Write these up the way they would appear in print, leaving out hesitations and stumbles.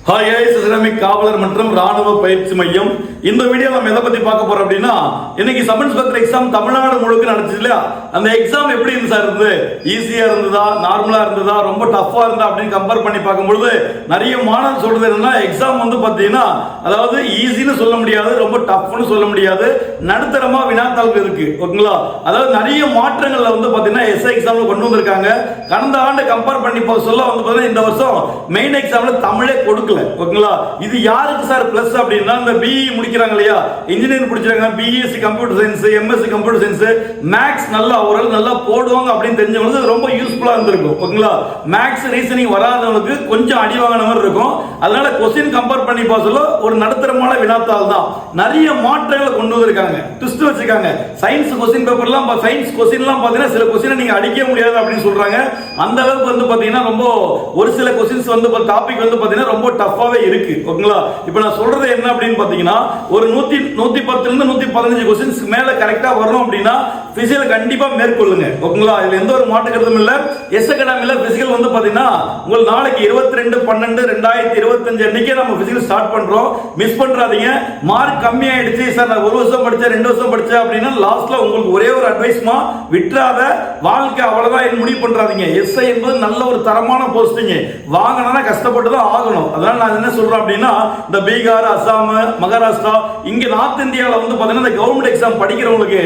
Hi guys, Islamic காவலர் மற்றும் ராணுவ பயிற்சி மையம். இந்த வீடியோ நம்ம எதை பத்தி பார்க்க போறோம் அப்படின்னா, இன்னைக்கு சப் இன்ஸ்பெக்டர் எக்ஸாம் தமிழ்நாடு முழுக்க நடந்துச்சு இல்லையா? அந்த எக்ஸாம் எப்படி இருந்து சார் இருந்தது? ஈஸியா இருந்ததா, நார்மலா இருந்ததா, ரொம்ப டஃப்பா இருந்தா அப்படின்னு கம்பேர் பண்ணி பார்க்கும்போது நிறைய மாணவர்கள் சொல்றது என்னன்னா, எக்ஸாம் வந்து பாத்தீங்கன்னா அதாவது ஈஸின்னு சொல்ல முடியாது, ரொம்ப டஃப்னு சொல்ல முடியாது, நடுத்தரமா வினாத்தாள்கள் இருக்கு. ஓகேங்களா? அதாவது நிறைய மாற்றங்கள்ல வந்து பாத்தீங்கன்னா எஸ்ஐ எக்ஸாம்ல கொண்டு வந்திருக்காங்க. கடந்த ஆண்டு கம்பேர் பண்ணி சொல்ல வந்து பாத்தீங்கன்னா இந்த வருஷம் மெயின் எக்ஸாம்ல தமிழே கொடுக்கல. ஓகேங்களா? இது யாருக்கு சார் பிளஸ் அப்படின்னா, இந்த பிஇ முடிக்கிறாங்க இல்லையா, இன்ஜினியரிங் முடிச்சாங்க, BSc computer science, MSc computer science, maths நல்லா ஓரளவு நல்லா போடுவாங்க அப்படின்னு தெரிஞ்சவங்களுக்கு ரொம்ப யூஸ்ஃபுல்லா இருந்திருக்கும். ஓகேங்களா? மேக்ஸ் ரீசனிங் வராதவங்களுக்கு கொஞ்சம் அடி வாங்கின மாதிரி இருக்கும். அதனால கொஸ்டின் கம்பேர் பண்ணி சொல்ல ஒரு நடுத்தரமான வினாத்தாள் தான். நிறைய மாற்றங்களை கொண்டு வந்திருக்காங்க, ட்விஸ்ட் வச்சிருக்காங்க. சயின்ஸ் கொஸ்டின் பேப்பர்லாம் சயின்ஸ் கொஸ்டின்லாம் பாத்தீங்கன்னா சில கொஸ்டினை நீங்க அடிக்க முடியாது அப்படின்னு சொல்றாங்க. அந்த அளவுக்கு வந்து பாத்தீங்கன்னா ரொம்ப ஒரு சில கொஸ்டின்ஸ் வந்து டாபிக் வந்து பாத்தீங்கன்னா ரொம்ப டஃப்பாவே இருக்கு. ஓகேங்களா? இப்போ நான் சொல்றது என்ன அப்படின்னு பாத்தீங்கன்னா, ஒரு 110 இருந்து 115 கொஸ்டின்ஸ் மேல கரெக்டா வரணும் அப்படின்னா பிசிக்கல் கண்டிப்பா மேற்கொள்ளுங்க. ஓகேங்களா? இதுல எந்த ஒரு மாற்று கருத்தும் இல்ல. எஸ் அகாடமில பிசிக்கல் வந்து பாத்தீங்கன்னா உங்களுக்கு நாளைக்கு 22/12/2025 அன்னைக்கே நம்ம பிசிக்கல் ஸ்டார்ட் பண்றோம். மிஸ் பண்றாதீங்க. மார்க் கம்மி ஆயிடுச்சு சார், நான் 1 வருஷம் படிச்சேன் 2 வருஷம் படிச்சேன் அப்படின்னா லாஸ்ட்ல உங்களுக்கு ஒரே ஒரு அட்வைஸ்மா, விட்டுறாத, வாழ்க்கை அவ்வளவுதான் முடிவு பண்றாதீங்க. எஸ்ஐ என்பது நல்ல ஒரு தரமான போஸ்டிங், வாங்கணும்னா கஷ்டப்பட்டு தான் ஆகணும். அதனால நான் என்ன சொல்றேன் அப்படின்னா, இந்த பீகார், அசாம், மகாராஷ்டிரா, இங்க நார்த் இந்தியாவில் வந்து பாத்தீங்கன்னா இந்த கவர்மெண்ட் எக்ஸாம் படிக்கிறவங்களுக்கு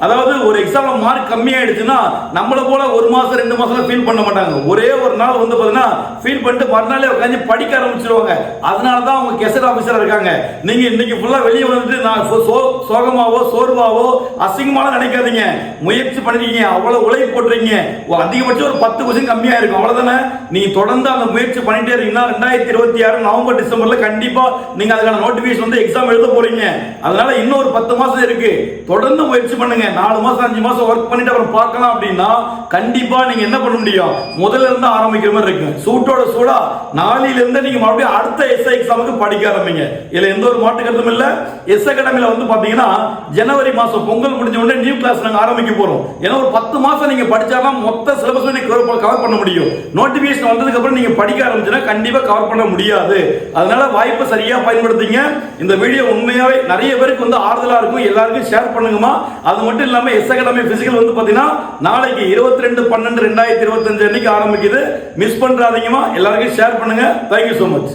அதாவது ஒரு எக்ஸாம்ல மார்க் கம்மி ஆயிடுச்சுன்னா நம்மள போல 1 மாசம் 2 மாசம் ஃபீல் பண்ண மாட்டாங்க. ஒரே ஒரு நாள் வந்து பாத்தீங்கன்னா ஃபீல் பண்ணிட்டு மறுநாளே உட்காந்து படிக்க ஆரம்பிச்சிருவாங்க. அதனால தான் அவங்க கெசட் ஆபீசரா இருக்காங்க. நீங்க இன்னைக்கு ஃபுல்லா வெளியே வந்துட்டு நான் சோகமாவோ சோர்வாவோ அசிங்கமான நினைக்காதீங்க. முயற்சி பண்ணிருக்கீங்க, அவ்வளவு உழைப்பு போட்டுறீங்க, அதிகபட்சம் ஒரு 10 கொஸ்டின் கம்மியா இருக்கும், அவ்வளவுதானே. நீங்க தொடர்ந்து அந்த முயற்சி பண்ணிட்டே இருக்கீங்கன்னா 2026 நவம்பர் டிசம்பர்ல கண்டிப்பா நீங்க அதுக்கான நோட்டிபிகேஷன் வந்து எக்ஸாம் எழுத போறீங்க. அதனால இன்னும் ஒரு 10 மாசம் இருக்கு, தொடர்ந்து முயற்சி பண்ணுங்க. 4 மாசம் 5 மாசம் ஒர்க் பண்ணிட்டு அப்புறம் பார்க்கலாம் அப்படின்னா கண்டிப்பா நீங்க என்ன பண்ண முடியும், முதல்ல இருந்து ஆரம்பிக்கிற மாதிரி இருக்கு. சூட்டோட சூடா நாளையில இருந்து நீங்க மறுபடியும் அடுத்த எஸ்ஐ எக்ஸாமுக்கு படிக்க ஆரம்பிங்க. இதுல எந்த ஒரு மாற்று கருத்தும் இல்ல. எஸ் அகாடமில வந்து பாத்தீங்கன்னா ஜனவரி மாசம் பொங்கல் முடிஞ்ச உடனே நியூ கிளாஸ் நாங்க ஆரம்பிக்க போறோம். ஏன்னா ஒரு 10 மாசம் நீங்க படிச்சாதான் மொத்த சிலபஸ் நீங்க கவர் பண்ண முடியும். நோட்டிபிகேஷன் வந்ததுக்கு அப்புறம் நீங்க படிக்க ஆரம்பிச்சா கண்டிப்பா கவர் பண்ண முடியாது. அதனால வாய்ப்பை சரியா பயன்படுத்திங்க. இந்த வீடியோ உண்மையாவே நிறைய பேருக்கு வந்து ஆறுதலா இருக்கும். எல்லாருக்கும் ஷேர் பண்ணுங்கம்மா. அது மட்டும் இல்லாம எஸ் அகாடமி பிசிக்கல் வந்து பாத்தீங்கன்னா நாளைக்கு 22/12/2025 அன்னைக்கு ஆரம்பிக்குது. மிஸ் பண்றாதீங்கம்மா. எல்லாருக்கும் ஷேர் பண்ணுங்க. Thank you so much.